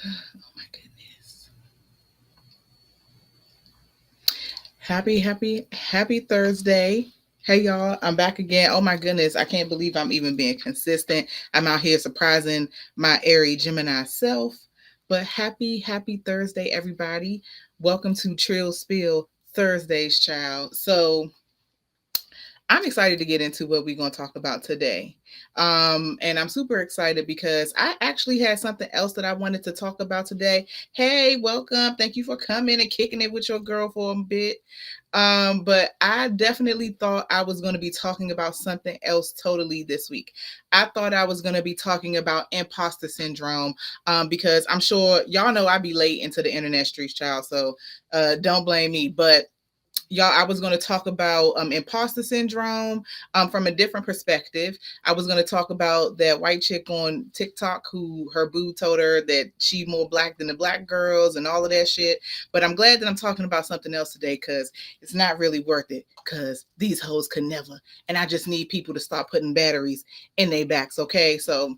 Oh my goodness. Happy Thursday. Hey y'all, I'm back again. Oh my goodness, I can't believe I'm even being consistent. I'm out here surprising my airy Gemini self. But happy Thursday, everybody. Welcome to Trill Spill Thursdays, child. So I'm excited to get into what we're going to talk about today. And I'm super excited because I actually had something else that I wanted to talk about today. Hey, welcome. Thank you for coming and kicking it with your girl for a bit. But I definitely thought I was going to be talking about something else totally this week. I thought I was going to be talking about imposter syndrome because I'm sure y'all know I be late into the internet streets, child. So don't blame me. But y'all, I was going to talk about imposter syndrome from a different perspective. I was going to talk about that white chick on TikTok who her boo told her that she more black than the black girls and all of that shit. But I'm glad that I'm talking about something else today because it's not really worth it because these hoes could never. And I just need people to stop putting batteries in their backs, okay? So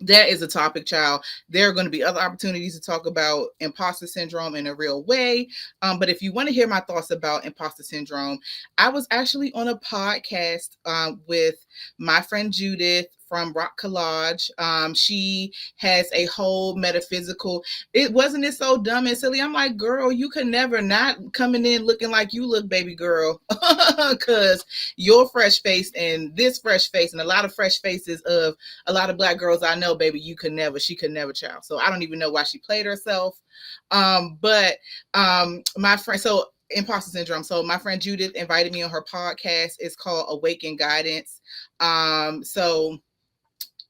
that is a topic, child. There are going to be other opportunities to talk about imposter syndrome in a real way. But if you want to hear my thoughts about imposter syndrome, I was actually on a podcast with my friend Judith from Rock Collage. She has a whole metaphysical. It so dumb and silly. I'm like, girl, you could never not coming in looking like you look, baby girl, because your fresh face and this fresh face and a lot of fresh faces of a lot of black girls I know, baby, she could never, child. So I don't even know why she played herself. But my friend, so imposter syndrome. So my friend Judith invited me on her podcast. It's called Awaken Guidance. So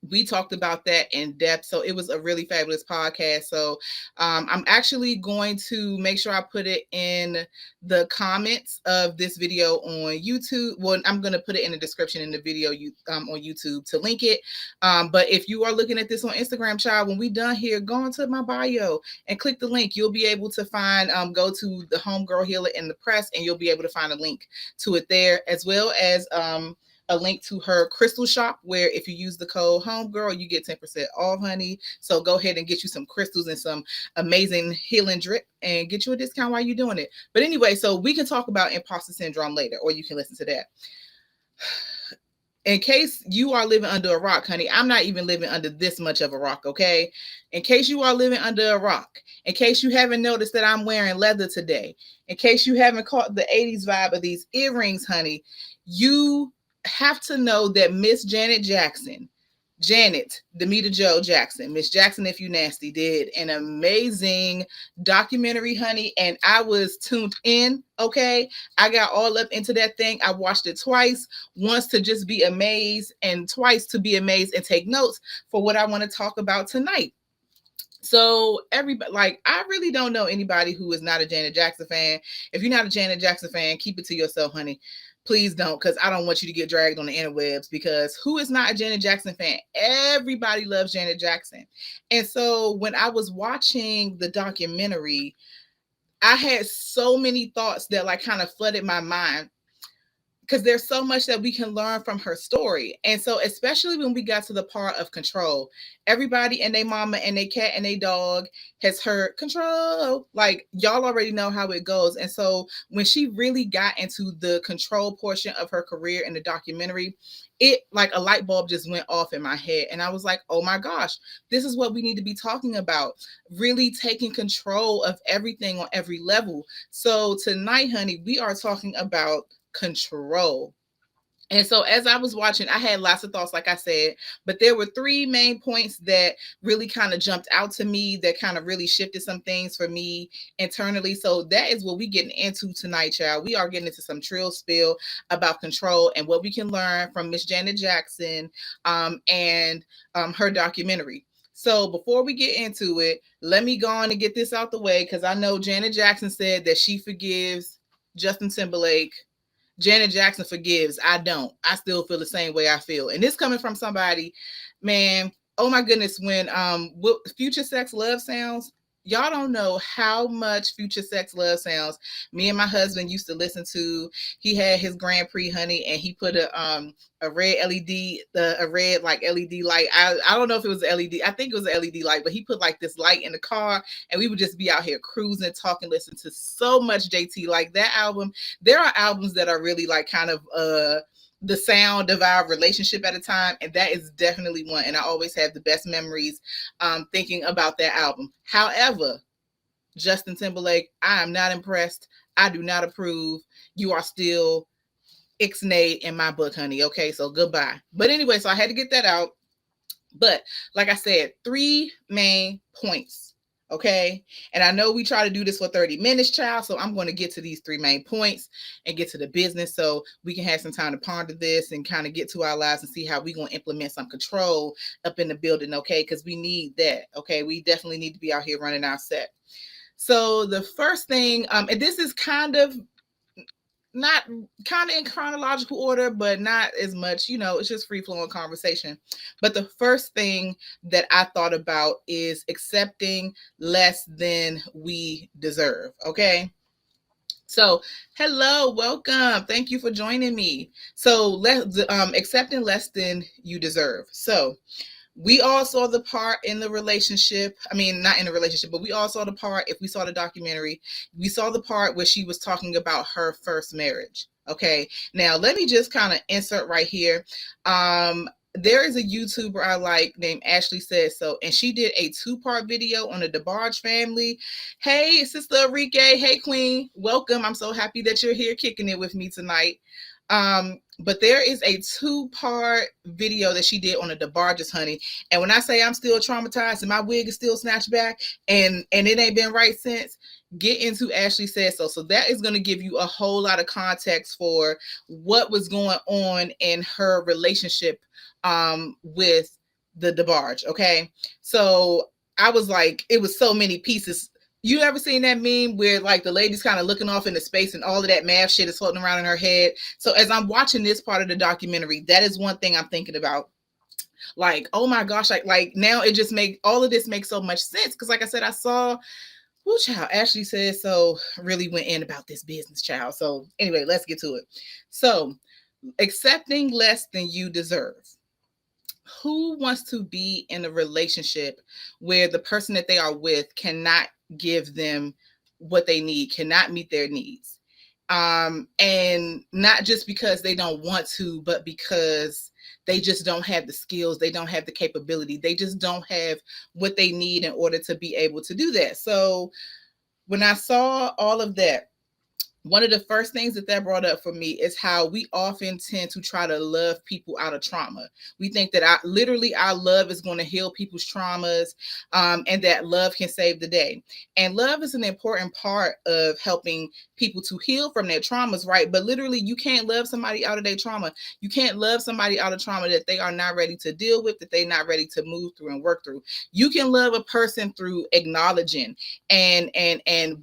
we talked about that in depth. So it was a really fabulous podcast. So I'm actually going to make sure I put it in the comments of this video on YouTube. Well, I'm going to put it in the description in the video on YouTube to link it. But if you are looking at this on Instagram, child, when we done here, go into my bio and click the link. You'll be able to find, go to the Homegirl Healer in the Press, and you'll be able to find a link to it there, as well as a link to her crystal shop where if you use the code homegirl, you get 10% off, honey. So go ahead and get you some crystals and some amazing healing drip and get you a discount while you're doing it. But anyway, so we can talk about imposter syndrome later, or you can listen to that. In case you are living under a rock, honey, I'm not even living under this much of a rock, okay? In case you are living under a rock, in case you haven't noticed that I'm wearing leather today, in case you haven't caught the 80s vibe of these earrings, honey, you have to know that Miss Janet Demita Joe Jackson, Miss Jackson If You Nasty, did an amazing documentary, honey, and I was tuned in, okay? I got all up into that thing. I watched it twice, once to just be amazed and twice to be amazed and take notes for what I want to talk about tonight. So everybody, like, I really don't know anybody who is not a Janet Jackson fan. If you're not a Janet Jackson fan, keep it to yourself, honey. Please don't, because I don't want you to get dragged on the interwebs, because who is not a Janet Jackson fan? Everybody loves Janet Jackson. And so when I was watching the documentary, I had so many thoughts that like kind of flooded my mind, because there's so much that we can learn from her story. And so especially when we got to the part of control, everybody and their mama and their cat and their dog has heard control. Like, y'all already know how it goes. And so when she really got into the control portion of her career in the documentary, it like a light bulb just went off in my head. And I was like, oh my gosh, this is what we need to be talking about. Really taking control of everything on every level. So tonight, honey, we are talking about control. And so as I was watching, I had lots of thoughts, like I said, but there were three main points that really kind of jumped out to me, that kind of really shifted some things for me internally. So that is what we're getting into tonight, y'all. We are getting into some Trill spill about control and what we can learn from Miss Janet Jackson and her documentary. So before we get into it, let me go on and get this out the way, because I know Janet Jackson said that she forgives Justin Timberlake. Janet Jackson forgives. I don't. I still feel the same way I feel. And this coming from somebody, man, oh my goodness, when what Future Sex Love Sounds, y'all don't know how much Future Sex Love Sounds me and my husband used to listen to. He had his Grand Prix, honey, and he put a red LED, a red like LED light. I don't know if it was LED. I think it was an LED light, but he put like this light in the car, and we would just be out here cruising, talking, listening to so much JT. Like that album, there are albums that are really like kind of the sound of our relationship at a time, and that is definitely one. And I always have the best memories thinking about that album. However, Justin Timberlake, I am not impressed. I do not approve. You are still ixnay in my book, honey. Okay, so goodbye. But anyway, so I had to get that out. But like I said, three main points. Okay. And I know we try to do this for 30 minutes, child. So I'm going to get to these three main points and get to the business so we can have some time to ponder this and kind of get to our lives and see how we're going to implement some control up in the building. Okay. Because we need that. Okay. We definitely need to be out here running our set. So the first thing, and this is not kind of in chronological order, but not as much, it's just free flowing conversation. But the first thing that I thought about is accepting less than we deserve. Okay. So, hello, welcome. Thank you for joining me. So, accepting less than you deserve. So, we all saw the part in the relationship. I mean, not in the relationship, but we all saw the part, if we saw the documentary, we saw the part where she was talking about her first marriage. Okay. Now, let me just kind of insert right here. There is a YouTuber I like named Ashley Says So, and she did a 2-part video on the DeBarge family. Hey, Sister Enrique. Hey, Queen. Welcome. I'm so happy that you're here kicking it with me tonight. But there is a 2-part video that she did on the DeBarges, honey. And when I say I'm still traumatized and my wig is still snatched back and it ain't been right since, get into Ashley Says So. So that is going to give you a whole lot of context for what was going on in her relationship with the DeBarge. Okay. So I was like, it was so many pieces. You ever seen that meme where like the lady's kind of looking off into space and all of that math shit is floating around in her head? So as I'm watching this part of the documentary, that is one thing I'm thinking about. Like, oh my gosh, like now it just all of this makes so much sense. Cause like I said, I saw, child, Ashley Says So really went in about this business, child. So anyway, let's get to it. So accepting less than you deserve. Who wants to be in a relationship where the person that they are with cannot give them what they need, cannot meet their needs? And not just because they don't want to, but because they just don't have the skills, they don't have the capability, they just don't have what they need in order to be able to do that. So when I saw all of that, one of the first things that brought up for me is how we often tend to try to love people out of trauma. We think that our love is going to heal people's traumas, and that love can save the day. And love is an important part of helping people to heal from their traumas, right? But literally, you can't love somebody out of their trauma. You can't love somebody out of trauma that they are not ready to deal with, that they're not ready to move through and work through. You can love a person through acknowledging and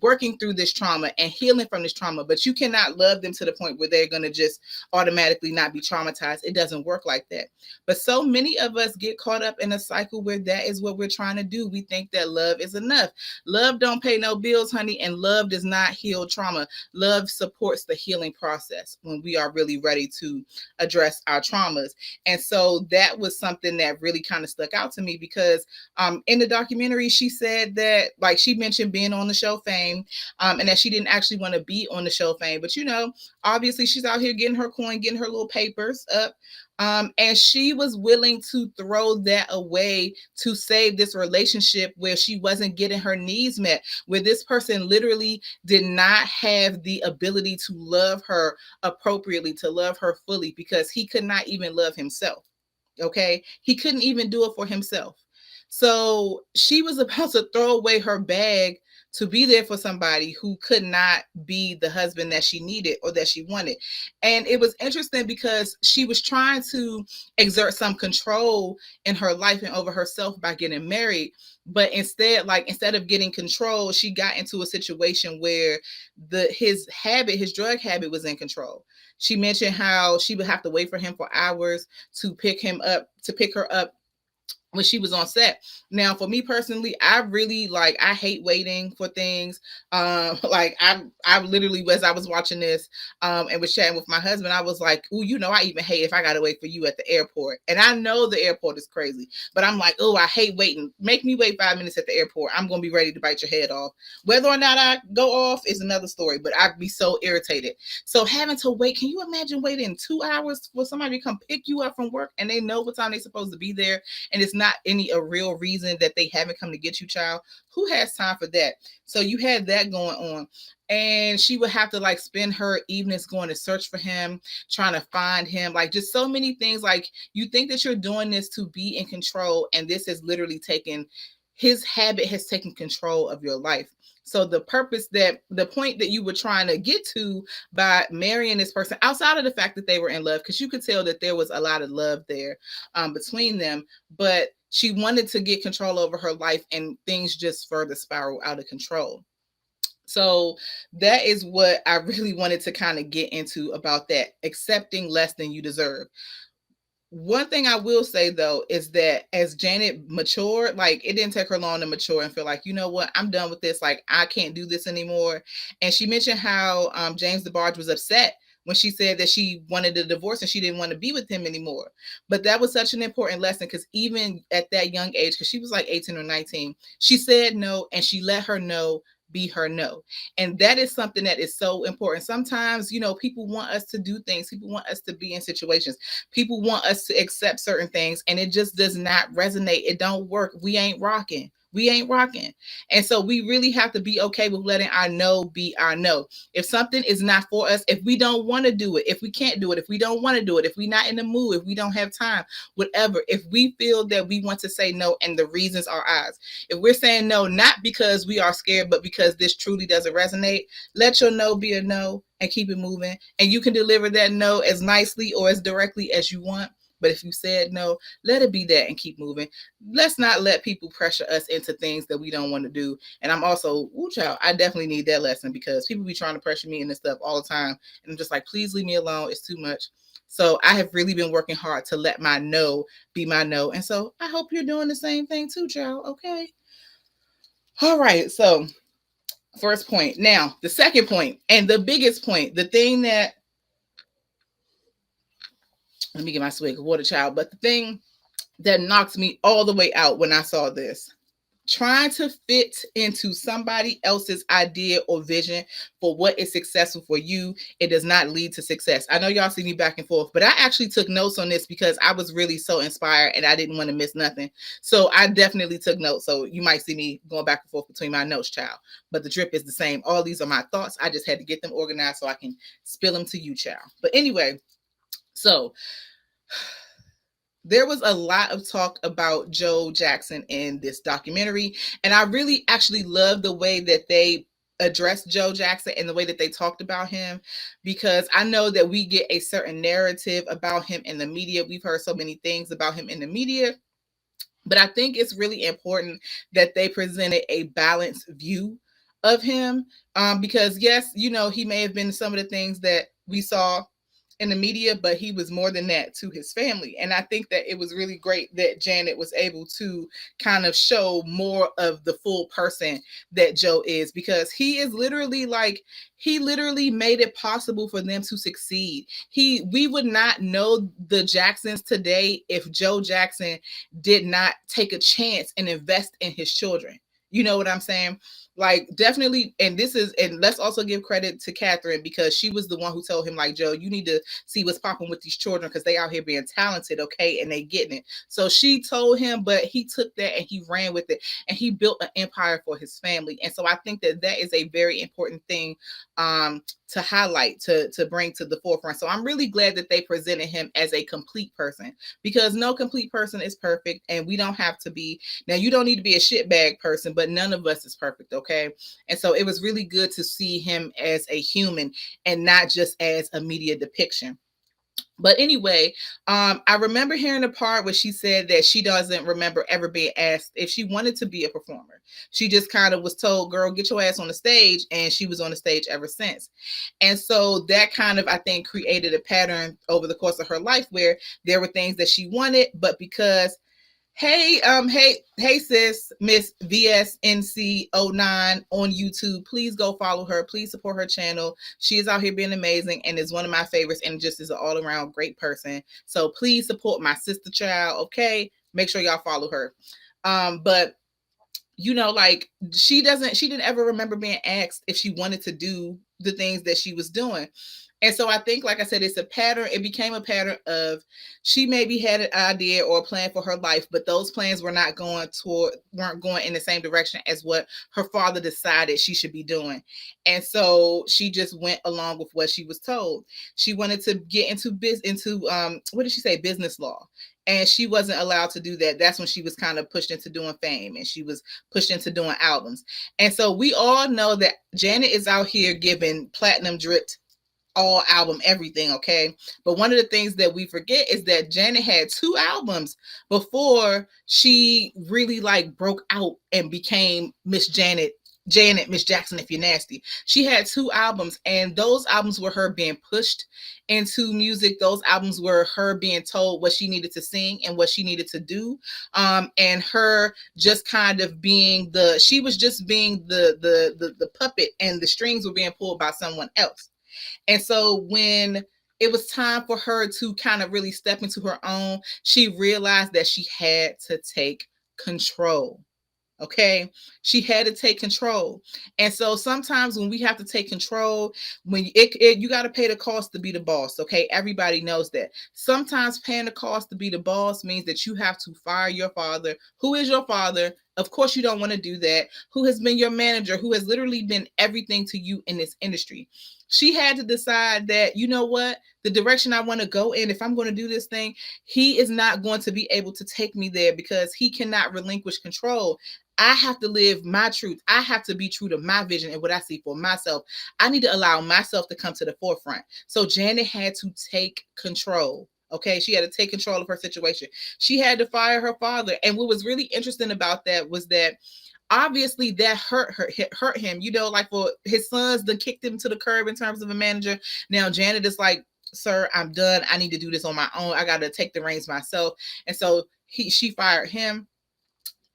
working through this trauma and healing from this trauma, but you cannot love them to the point where they're going to just automatically not be traumatized. It doesn't work like that. But so many of us get caught up in a cycle where that is what we're trying to do. We think that love is enough. Love don't pay no bills, honey, and love does not heal trauma. Love supports the healing process when we are really ready to address our traumas. And so that was something that really kind of stuck out to me because in the documentary, she said that, like, she mentioned being on the show Fame, and that she didn't actually want to be on the show Fame. But, obviously she's out here getting her coin, getting her little papers up. And she was willing to throw that away to save this relationship where she wasn't getting her needs met, where this person literally did not have the ability to love her appropriately, to love her fully, because he could not even love himself. Okay. He couldn't even do it for himself. So she was about to throw away her bag to be there for somebody who could not be the husband that she needed or that she wanted. And it was interesting because she was trying to exert some control in her life and over herself by getting married. But instead of getting control, she got into a situation where his drug habit was in control. She mentioned how she would have to wait for him for hours to pick her up when she was on set. Now, for me personally, I really like, I hate waiting for things. Like I literally, as I was watching this, and was chatting with my husband, I was like, "Oh, I even hate if I gotta wait for you at the airport." And I know the airport is crazy, but I'm like, "Oh, I hate waiting. Make me wait 5 minutes at the airport. I'm gonna be ready to bite your head off. Whether or not I go off is another story, but I'd be so irritated. So having to wait, can you imagine waiting 2 hours for somebody to come pick you up from work and they know what time they're supposed to be there, and it's not any a real reason that they haven't come to get you, child? Who has time for that? So you had that going on. And she would have to like spend her evenings going to search for him, trying to find him, like just so many things. Like, you think that you're doing this to be in control, and this has literally taken, his habit has taken control of your life. So the point that you were trying to get to by marrying this person, outside of the fact that they were in love, because you could tell that there was a lot of love there, between them, but she wanted to get control over her life, and things just further spiral out of control. So that is what I really wanted to kind of get into about that, accepting less than you deserve. One thing I will say though is that as Janet matured, like, it didn't take her long to mature and feel like, you know what, I'm done with this. Like, I can't do this anymore. And she mentioned how James DeBarge was upset when she said that she wanted a divorce and she didn't want to be with him anymore. But that was such an important lesson, because even at that young age, because she was like 18 or 19, she said no, and she let her no be her no. And that is something that is so important. Sometimes, people want us to do things, people want us to be in situations, people want us to accept certain things, and it just does not resonate. It don't work. We ain't rocking. We ain't rocking. And so we really have to be okay with letting our no be our no. If something is not for us, if we don't want to do it, if we can't do it, if we don't want to do it, if we're not in the mood, if we don't have time, whatever, if we feel that we want to say no and the reasons are ours, if we're saying no, not because we are scared, but because this truly doesn't resonate, let your no be a no and keep it moving. And you can deliver that no as nicely or as directly as you want. But if you said no, let it be that and keep moving. Let's not let people pressure us into things that we don't want to do. And I'm also, ooh, child, I definitely need that lesson, because people be trying to pressure me into stuff all the time. And I'm just like, please leave me alone. It's too much. So I have really been working hard to let my no be my no. And so I hope you're doing the same thing too, child. Okay. All right. So first point. Now, the second point and the biggest point, the thing that, let me get my swig of water, child. But the thing that knocked me all the way out when I saw this, trying to fit into somebody else's idea or vision for what is successful for you, it does not lead to success. I know y'all see me back and forth, but I actually took notes on this because I was really so inspired and I didn't want to miss nothing. So I definitely took notes. So you might see me going back and forth between my notes, child, but the drip is the same. All these are my thoughts. I just had to get them organized so I can spill them to you, child. But anyway, so there was a lot of talk about Joe Jackson in this documentary, and I really actually love the way that they addressed Joe Jackson and the way that they talked about him, because I know that we get a certain narrative about him in the media. We've heard so many things about him in the media, but I think it's really important that they presented a balanced view of him, because yes, he may have been some of the things that we saw in the media, but he was more than that to his family. And I think that it was really great that Janet was able to kind of show more of the full person that Joe is, because he literally made it possible for them to succeed. We would not know the Jacksons today if Joe Jackson did not take a chance and invest in his children. You know what I'm saying? Like, definitely. And let's also give credit to Catherine, because she was the one who told him, like, Joe, you need to see what's popping with these children, because they out here being talented, okay, and they getting it. So she told him, but he took that and he ran with it, and he built an empire for his family. And so I think that that is a very important thing to highlight, to bring to the forefront. So I'm really glad that they presented him as a complete person, because no complete person is perfect, and we don't have to be. Now, you don't need to be a shitbag person, but none of us is perfect, okay? And so it was really good to see him as a human and not just as a media depiction. But anyway, I remember hearing the part where she said that she doesn't remember ever being asked if she wanted to be a performer. She just kind of was told, girl, get your ass on the stage. And she was on the stage ever since. And so that kind of, I think, created a pattern over the course of her life where there were things that she wanted, but because Hey, sis, Miss VSNC09 on YouTube. Please go follow her. Please support her channel. She is out here being amazing and is one of my favorites and just is an all around great person. So please support my sister child. Okay, make sure y'all follow her. But like she didn't ever remember being asked if she wanted to do the things that she was doing. And so I think, like I said, it's a pattern. It became a pattern of she maybe had an idea or a plan for her life, but those plans weren't going in the same direction as what her father decided she should be doing. And so she just went along with what she was told. She wanted to get into what did she say, business law, and she wasn't allowed to do that. That's when she was kind of pushed into doing fame, and she was pushed into doing albums. And so we all know that Janet is out here giving platinum dripped all album everything, okay? But one of the things that we forget is that Janet had 2 albums before she really like broke out and became Miss Jackson if you're nasty. She had 2 albums, and those albums were her being pushed into music. Those albums were her being told what she needed to sing and what she needed to do, and her just kind of being she was just being the puppet, and the strings were being pulled by someone else. And so when it was time for her to kind of really step into her own, she realized that she had to take control. Okay, she had to take control. And so sometimes when we have to take control, when you got to pay the cost to be the boss. Okay, everybody knows that. Sometimes paying the cost to be the boss means that you have to fire your father. Who is your father? Of course you don't want to do that. Who has been your manager, who has literally been everything to you in this industry. She had to decide that, you know what, the direction I want to go in, if I'm going to do this thing, he is not going to be able to take me there because he cannot relinquish control. I have to live my truth. I have to be true to my vision and what I see for myself. I need to allow myself to come to the forefront. So Janet had to take control. Okay, she had to take control of her situation. She had to fire her father. And what was really interesting about that was that obviously that hurt him, like for his sons that kicked him to the curb in terms of a manager. Now Janet is like, sir, I'm done. I need to do this on my own. I got to take the reins myself. And so she fired him.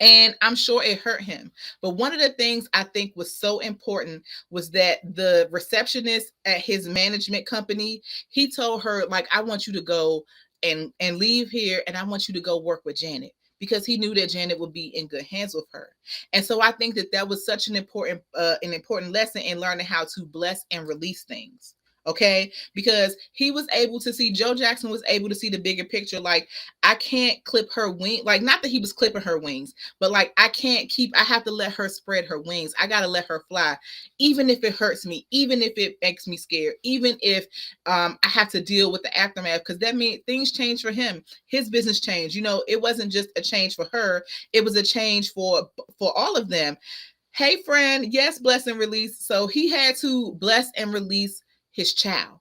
And I'm sure it hurt him. But one of the things I think was so important was that the receptionist at his management company, he told her, like, I want you to go and leave here, and I want you to go work with Janet, because he knew that Janet would be in good hands with her. And so I think that was such an important lesson in learning how to bless and release things. Okay, because he was able to see, Joe Jackson was able to see the bigger picture. Like, I can't clip her wing, like, not that he was clipping her wings, but like, I have to let her spread her wings. I got to let her fly, even if it hurts me, even if it makes me scared, even if I have to deal with the aftermath, because that means things change for him. His business changed. It wasn't just a change for her, it was a change for all of them. Hey, friend, yes, bless and release. So he had to bless and release his child.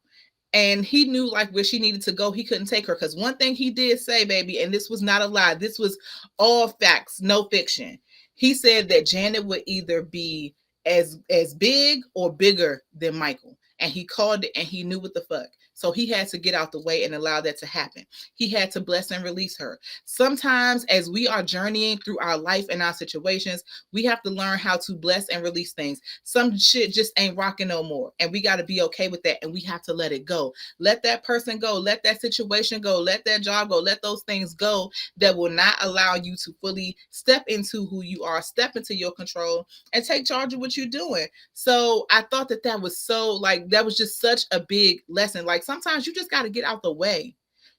And he knew, like, where she needed to go. He couldn't take her, because one thing he did say, baby, and this was not a lie, this was all facts, no fiction. He said that Janet would either be as big or bigger than Michael. And he called it, and he knew what the fuck. So he had to get out the way and allow that to happen. He had to bless and release her. Sometimes, as we are journeying through our life and our situations, we have to learn how to bless and release things. Some shit just ain't rocking no more, and we got to be okay with that, and we have to let it go. Let that person go. Let that situation go. Let that job go. Let those things go that will not allow you to fully step into who you are, step into your control, and take charge of what you're doing. So I thought that was so, like, that was just such a big lesson. Like, sometimes you just got to get out the way.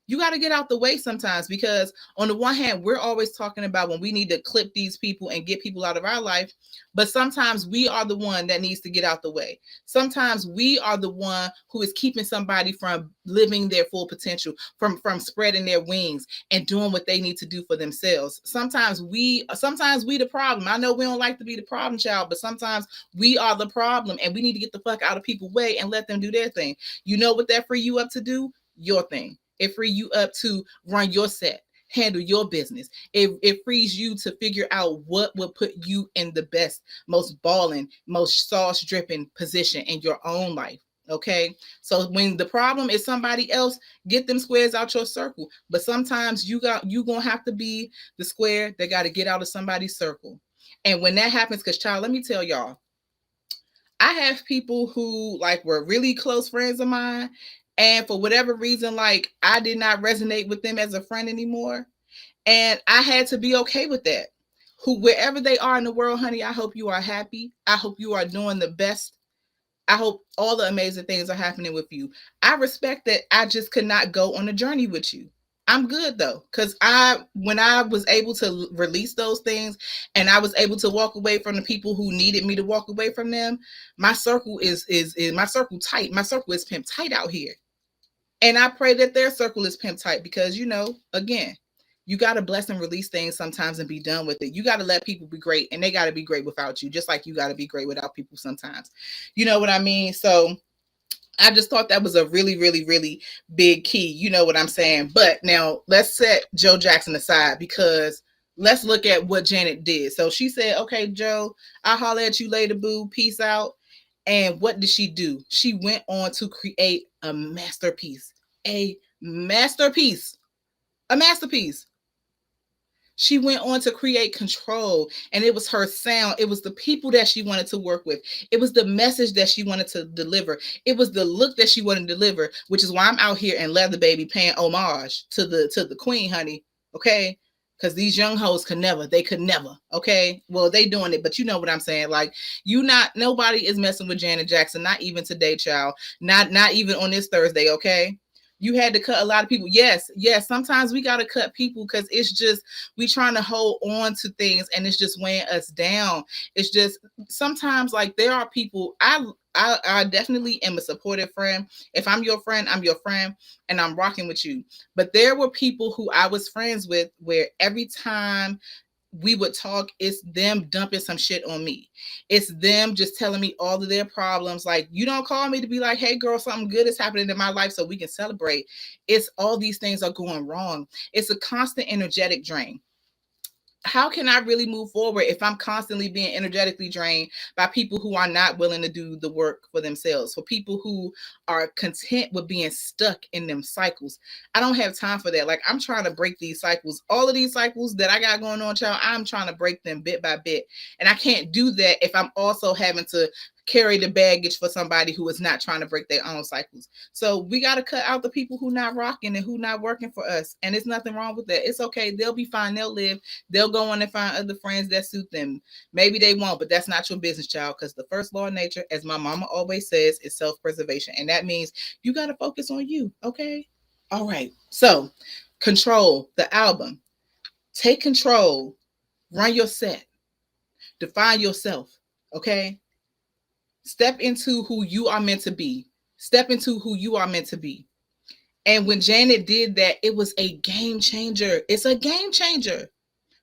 You got to get out the way sometimes, because on the one hand, we're always talking about when we need to clip these people and get people out of our life. But sometimes we are the one that needs to get out the way. Sometimes we are the one who is keeping somebody from living their full potential, from spreading their wings and doing what they need to do for themselves. Sometimes we the problem. I know we don't like to be the problem child, but sometimes we are the problem, and we need to get the fuck out of people's way and let them do their thing. You know what that free you up to do? Your thing. It frees you up to run your set, handle your business. It frees you to figure out what will put you in the best, most balling, most sauce dripping position in your own life. Okay. So when the problem is somebody else, get them squares out your circle. But sometimes you gonna have to be the square that got to get out of somebody's circle. And when that happens, because child, let me tell y'all, I have people who like were really close friends of mine, and for whatever reason, like I did not resonate with them as a friend anymore. And I had to be okay with that. Who wherever they are in the world, honey, I hope you are happy. I hope you are doing the best. I hope all the amazing things are happening with you. I respect that I just could not go on a journey with you. I'm good though, because when I was able to release those things and I was able to walk away from the people who needed me to walk away from them, my circle is my circle tight. My circle is pimp tight out here. And I pray that their circle is pimp tight because, again, you got to bless and release things sometimes and be done with it. You got to let people be great and they got to be great without you, just like you got to be great without people sometimes. You know what I mean? So I just thought that was a really, really, really big key. You know what I'm saying? But now let's set Joe Jackson aside because let's look at what Janet did. So she said, okay, Joe, I'll holler at you later, boo. Peace out. And what did she do? She went on to create a masterpiece. A masterpiece. A masterpiece. She went on to create control, and it was her sound. It was the people that she wanted to work with. It was the message that she wanted to deliver. It was the look that she wanted to deliver, which is why I'm out here in Leather Baby paying homage to the queen, honey. Okay. Because these young hoes they could never. Okay. Well, they doing it, but you know what I'm saying. Like, nobody is messing with Janet Jackson, not even today, child. Not even on this Thursday, okay? You had to cut a lot of people. Yes, yes. Sometimes we gotta cut people because it's just we trying to hold on to things and it's just weighing us down. It's just sometimes like there are people I definitely am a supportive friend. If I'm your friend, I'm your friend and I'm rocking with you. But there were people who I was friends with where every time we would talk, it's them dumping some shit on me. It's them just telling me all of their problems. Like, you don't call me to be like, hey girl, something good is happening in my life so we can celebrate. It's all these things are going wrong. It's a constant energetic drain. How can I really move forward if I'm constantly being energetically drained by people who are not willing to do the work for themselves, for people who are content with being stuck in them cycles? I don't have time for that. Like, I'm trying to break these cycles. All of these cycles that I got going on, child, I'm trying to break them bit by bit. And I can't do that if I'm also having to carry the baggage for somebody who is not trying to break their own cycles. So we got to cut out the people who not rocking and who not working for us. And there's nothing wrong with that. It's okay. They'll be fine. They'll live. They'll go on and find other friends that suit them. Maybe they won't, but that's not your business, child. Because the first law of nature, as my mama always says, is self-preservation. And that means you got to focus on you. Okay. All right. So control the album. Take control. Run your set. Define yourself. Okay. Step into who you are meant to be. Step into who you are meant to be. And when Janet did that, it was a game changer. It's a game changer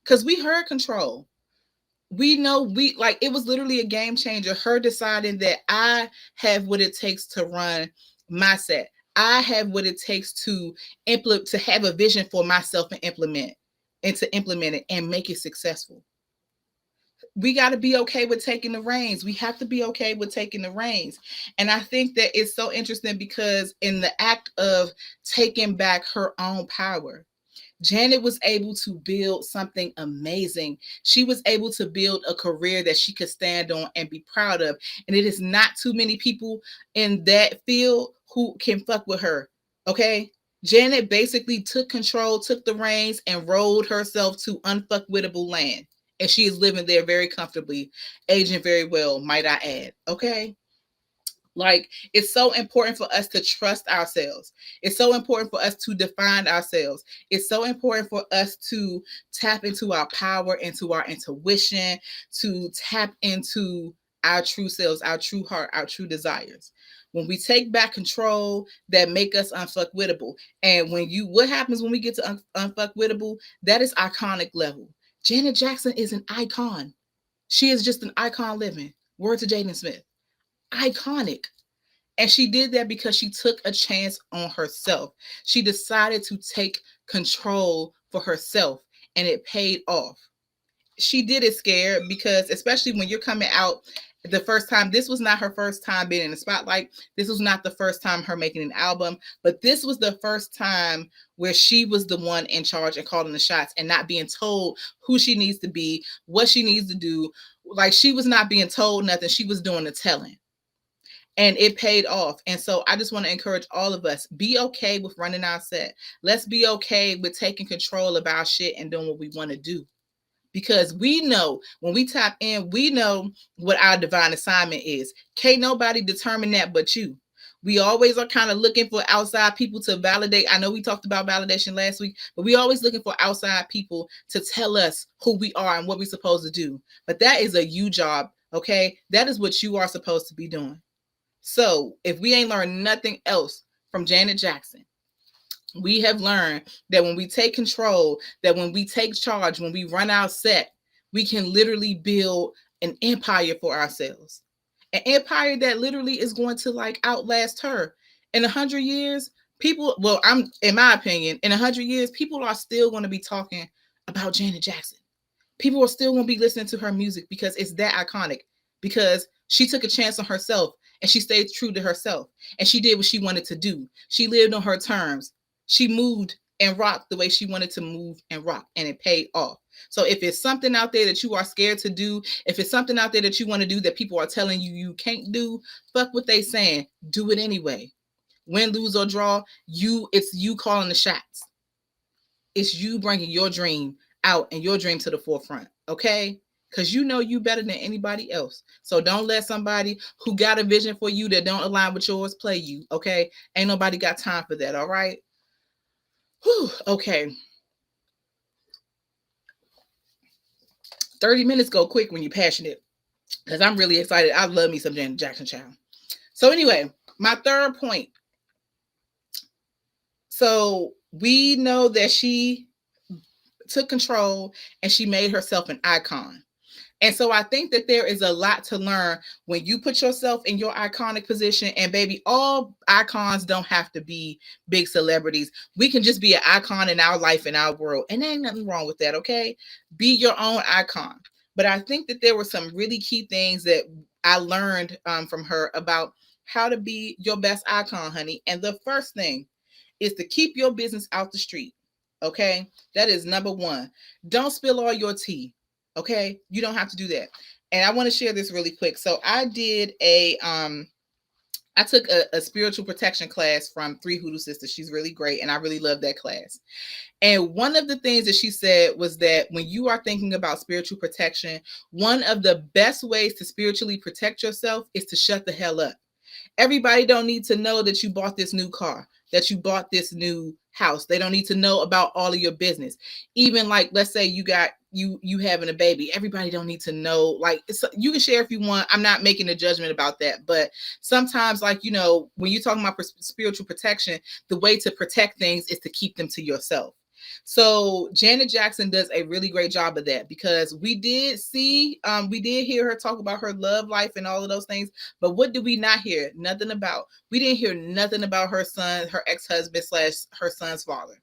because we heard control. We know it was literally a game changer. Her deciding that I have what it takes to run my set. I have what it takes to implement, to have a vision for myself and to implement it and make it successful. We got to be okay with taking the reins. We have to be okay with taking the reins. And I think that it's so interesting because in the act of taking back her own power, Janet was able to build something amazing. She was able to build a career that she could stand on and be proud of. And it is not too many people in that field who can fuck with her. Okay. Janet basically took control, took the reins, and rode herself to unfuckwittable land. And she is living there very comfortably, aging very well, might I add. Okay. Like, it's so important for us to trust ourselves. It's so important for us to define ourselves. It's so important for us to tap into our power, into our intuition, to tap into our true selves, our true heart, our true desires. When we take back control, that make us unfuckwittable. And what happens when we get to unfuckwittable? That is iconic level. Janet Jackson is an icon. She is just an icon living. Word to Jaden Smith. Iconic. And she did that because she took a chance on herself. She decided to take control for herself, and it paid off. She did it scared because, especially when you're coming out The first time, this was not her first time being in the spotlight. This was not the first time her making an album, but this was the first time where she was the one in charge and calling the shots and not being told who she needs to be, what she needs to do. Like, she was not being told nothing. She was doing the telling, and it paid off. And so I just want to encourage all of us, be okay with running our set. Let's be okay with taking control of our shit and doing what we want to do, because we know when we tap in, we know what our divine assignment is. Can't nobody determine that but you. We always are kind of looking for outside people to validate. I know we talked about validation last week, but we always looking for outside people to tell us who we are and what we're supposed to do. But that is a you job, okay? That is what you are supposed to be doing. So if we ain't learned nothing else from Janet Jackson, we have learned that when we take control, that when we take charge, when we run our set, we can literally build an empire for ourselves. An empire that literally is going to like outlast her. In 100 years, people, well, I'm in my opinion, in 100 years, people are still going to be talking about Janet Jackson. People are still going to be listening to her music because it's that iconic, because she took a chance on herself and she stayed true to herself and she did what she wanted to do. She lived on her terms. She moved and rocked the way she wanted to move and rock, and it paid off. So if it's something out there that you are scared to do, if it's something out there that you want to do that people are telling you you can't do, fuck what they saying. Do it anyway. Win, lose, or draw, it's you calling the shots. It's you bringing your dream out and your dream to the forefront, okay? Because you know you better than anybody else. So don't let somebody who got a vision for you that don't align with yours play you, okay? Ain't nobody got time for that, all right? Whew, okay. 30 minutes go quick when you're passionate, because I'm really excited. I love me some Janet Jackson, child. So anyway, my third point. So we know that she took control and she made herself an icon. And so I think that there is a lot to learn when you put yourself in your iconic position. And baby, all icons don't have to be big celebrities. We can just be an icon in our life, in our world. And there ain't nothing wrong with that, okay? Be your own icon. But I think that there were some really key things that I learned from her about how to be your best icon, honey. And the first thing is to keep your business out the street, okay? That is number one. Don't spill all your tea. Okay, you don't have to do that. And I want to share this really quick. So I did I took a spiritual protection class from Three Hoodoo Sisters. She's really great, and I really love that class. And one of the things that she said was that when you are thinking about spiritual protection, one of the best ways to spiritually protect yourself is to shut the hell up. Everybody don't need to know that you bought this new car, that you bought this new house. They don't need to know about all of your business. Even like, let's say you having a baby. Everybody don't need to know. Like, you can share if you want. I'm not making a judgment about that, but sometimes, like, when you're talking about spiritual protection, the way to protect things is to keep them to yourself. So Janet Jackson does a really great job of that, because we did hear her talk about her love life and all of those things. But what did we not hear? Nothing about. We didn't hear nothing about her son, her ex-husband / her son's father.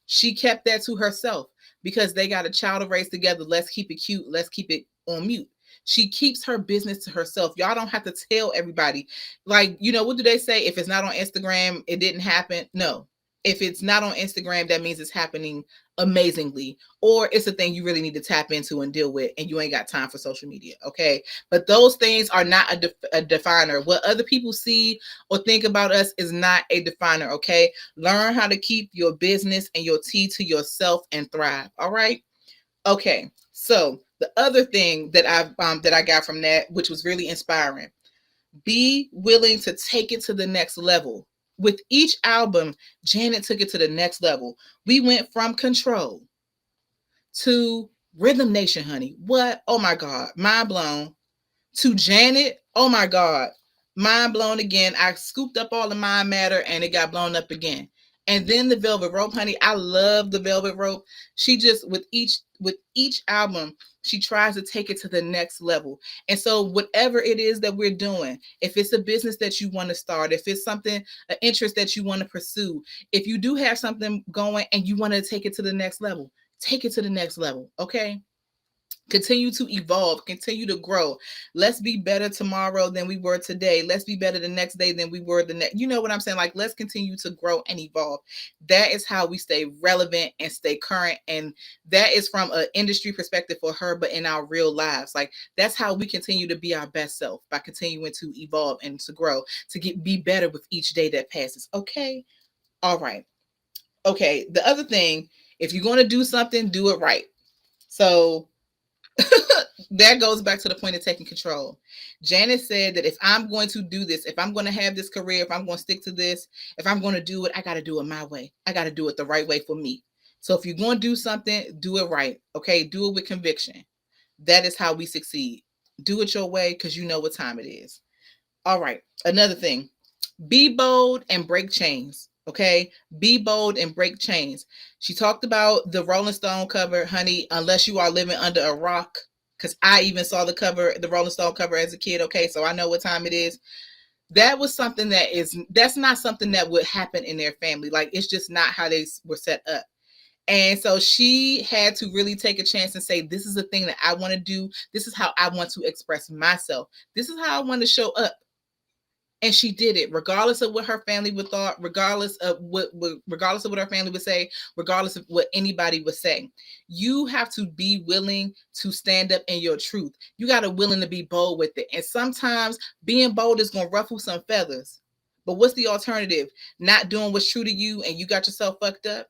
She kept that to herself because they got a child to raise together. Let's keep it cute. Let's keep it on mute. She keeps her business to herself. Y'all don't have to tell everybody. Like, what do they say? If it's not on Instagram, it didn't happen. No. If it's not on Instagram, that means it's happening amazingly, or it's a thing you really need to tap into and deal with, and you ain't got time for social media, okay? But those things are not a definer. What other people see or think about us is not a definer, okay? Learn how to keep your business and your tea to yourself and thrive, all right? Okay, so the other thing that I got from that, which was really inspiring, be willing to take it to the next level. With each album, Janet took it to the next level. We went from Control to Rhythm Nation, honey. What? Oh my God. Mind blown. To Janet. Oh my God. Mind blown again. I scooped up all the mind matter and it got blown up again. And then the Velvet Rope, honey. I love the Velvet Rope. She just, with each album, she tries to take it to the next level. And so whatever it is that we're doing, if it's a business that you want to start, if it's something, an interest that you want to pursue, if you do have something going and you want to take it to the next level, take it to the next level, okay? Continue to evolve, continue to grow. Let's be better tomorrow than we were today. Let's be better the next day than we were the next. You know what I'm saying? Like, let's continue to grow and evolve. That is how we stay relevant and stay current. And that is from an industry perspective for her, but in our real lives. Like, that's how we continue to be our best self, by continuing to evolve and to grow, to be better with each day that passes. Okay. All right. Okay. The other thing, if you're going to do something, do it right. So that goes back to the point of taking control. Janice said that if I'm going to do this, if I'm going to have this career, if I'm going to stick to this, if I'm going to do it, I got to do it my way. I got to do it the right way for me. So if you're going to do something, do it right. Okay. Do it with conviction. That is how we succeed. Do it your way, because you know what time it is. All right. Another thing, be bold and break chains. Okay. Be bold and break chains. She talked about the Rolling Stone cover, honey, unless you are living under a rock. Because I even saw the cover, the Rolling Stone cover as a kid. Okay. So I know what time it is. That was something that's not something that would happen in their family. Like, it's just not how they were set up. And so she had to really take a chance and say, this is the thing that I want to do. This is how I want to express myself. This is how I want to show up. And she did it, regardless of what her family would thought, regardless of what her family would say, regardless of what anybody would say. You have to be willing to stand up in your truth. You got to willing to be bold with it. And sometimes being bold is going to ruffle some feathers. But what's the alternative? Not doing what's true to you and you got yourself fucked up?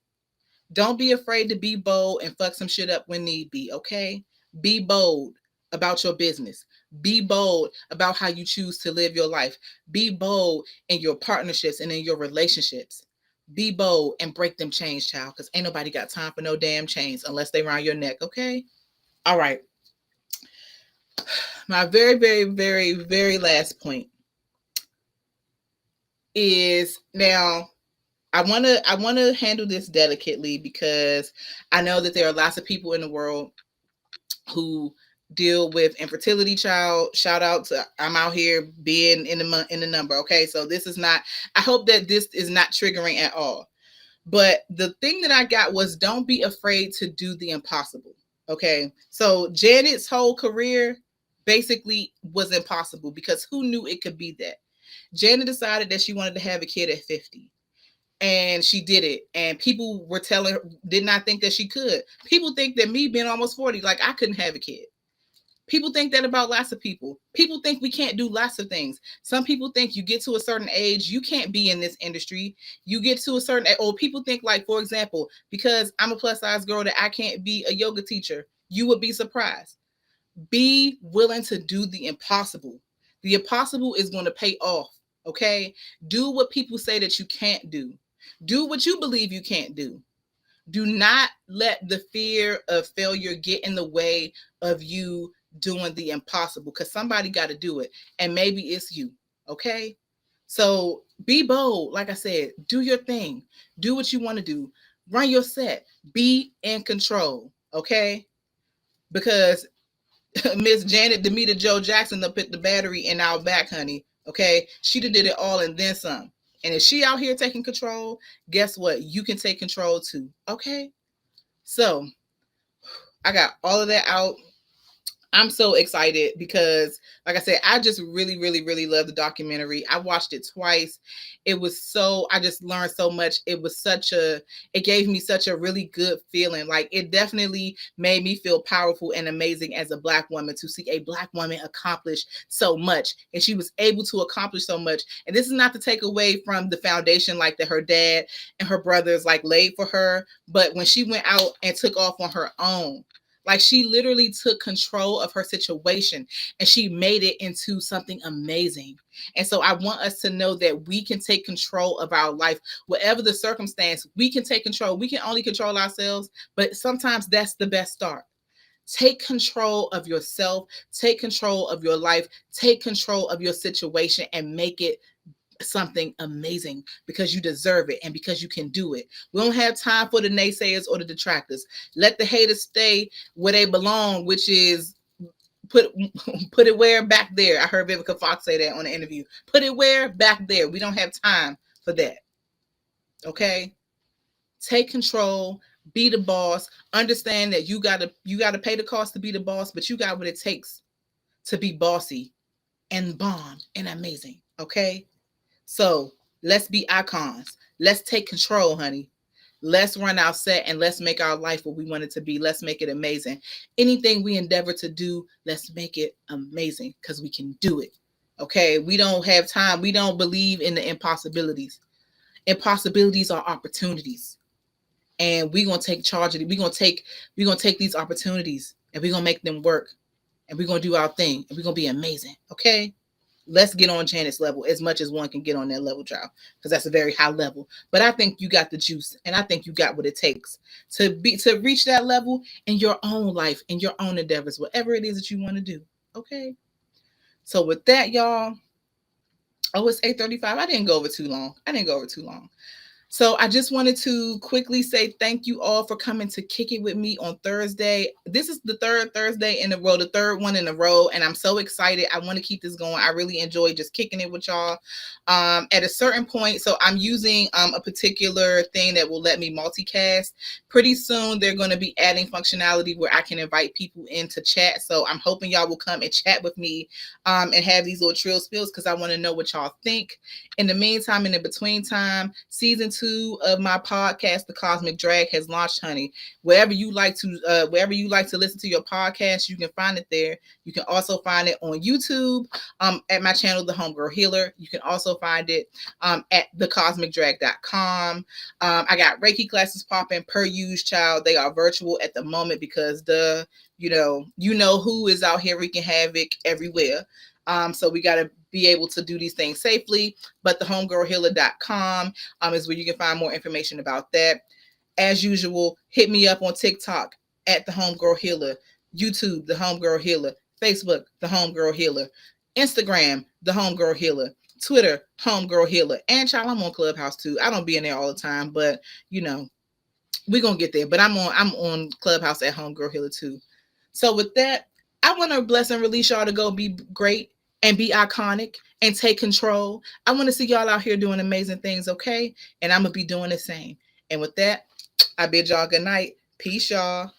Don't be afraid to be bold and fuck some shit up when need be, okay? Be bold about your business. Be bold about how you choose to live your life. Be bold in your partnerships and in your relationships. Be bold and break them chains, child, because ain't nobody got time for no damn chains unless they around your neck, okay? All right. My very, very, very, very last point is, now I want to handle this delicately, because I know that there are lots of people in the world who deal with infertility. Child, shout out to, I'm out here being in the number. Okay, so this is not, I hope that this is not triggering at all. But the thing that I got was, don't be afraid to do the impossible. Okay, so Janet's whole career basically was impossible, because who knew it could be that? Janet decided that she wanted to have a kid at 50. And she did it. And people were telling her, did not think that she could. People think that me being almost 40, like, I couldn't have a kid. People think that about lots of people. People think we can't do lots of things. Some people think you get to a certain age, you can't be in this industry. You get to a certain, or people think, like, for example, because I'm a plus size girl, that I can't be a yoga teacher. You would be surprised. Be willing to do the impossible. The impossible is going to pay off. Okay? Do what people say that you can't do. Do what you believe you can't do. Do not let the fear of failure get in the way of you doing the impossible, because somebody got to do it. And maybe it's you. Okay? So be bold. Like I said, do your thing. Do what you want to do. Run your set. Be in control. Okay? Because Miss Janet Demita Joe Jackson done put the battery in our back, honey. Okay? She done did it all and then some. And if she out here taking control, guess what? You can take control too. Okay? So I got all of that out. I'm so excited because, like I said, I just really, really, really love the documentary. I watched it twice. I just learned so much. It gave me such a really good feeling. Like, it definitely made me feel powerful and amazing as a Black woman, to see a Black woman accomplish so much. And she was able to accomplish so much. And this is not to take away from the foundation, like, that her dad and her brothers, like, laid for her. But when she went out and took off on her own, like, she literally took control of her situation and she made it into something amazing. And so I want us to know that we can take control of our life. Whatever the circumstance, we can take control. We can only control ourselves, but sometimes that's the best start. Take control of yourself. Take control of your life. Take control of your situation and make it something amazing, because you deserve it and because you can do it. We don't have time for the naysayers or the detractors. Let the haters stay where they belong, which is put it where? Back there. I heard Vivica Fox say that on the interview. Put it where? Back there. We don't have time for that. Okay? Take control, Be the boss. Understand that you gotta pay the cost to be the boss, but you got what it takes to be bossy and bomb and amazing. Okay? So let's be icons. Let's take control, honey. Let's run our set and let's make our life what we want it to be. Let's make it amazing. Anything we endeavor to do, let's make it amazing because we can do it. Okay? We don't have time. We don't believe in the impossibilities. Impossibilities are opportunities. And we're gonna take charge of it. We're gonna take these opportunities and we're gonna make them work. And we're gonna do our thing and we're gonna be amazing. Okay? Let's get on Janet's level as much as one can get on that level, child, because that's a very high level. But I think you got the juice, and I think you got what it takes to reach that level in your own life, in your own endeavors, whatever it is that you want to do. Okay. So with that, y'all. Oh, it's 8:35. I didn't go over too long. I didn't go over too long. So I just wanted to quickly say thank you all for coming to kick it with me on Thursday. This is the third Thursday in a row, the third one in a row, and I'm so excited. I want to keep this going. I really enjoy just kicking it with y'all. At a certain point, so I'm using a particular thing that will let me multicast. Pretty soon, they're going to be adding functionality where I can invite people into chat. So I'm hoping y'all will come and chat with me and have these little trill spills because I want to know what y'all think. In the meantime, in the between time, season 2 of my podcast, The Cosmic Drag, has launched, honey. Wherever you like to listen to your podcast, you can find it there. You can also find it on YouTube at my channel, The Homegirl Healer. You can also find it at thecosmicdrag.com. I got Reiki classes popping per use, child. They are virtual at the moment because you know who is out here wreaking havoc everywhere. So we got to be able to do these things safely. But thehomegirlhealer.com is where you can find more information about that. As usual, hit me up on TikTok at the Homegirl Healer, YouTube, the Homegirl Healer, Facebook, the Homegirl Healer, Instagram, the Homegirl Healer, Twitter, Homegirl Healer, and child, I'm on Clubhouse too. I don't be in there all the time, but we're gonna get there. But I'm on Clubhouse at Homegirl Healer too. So with that, I want to bless and release y'all to go be great and be iconic and take control. I want to see y'all out here doing amazing things, okay? And I'm gonna be doing the same. And with that, I bid y'all good night. Peace, y'all.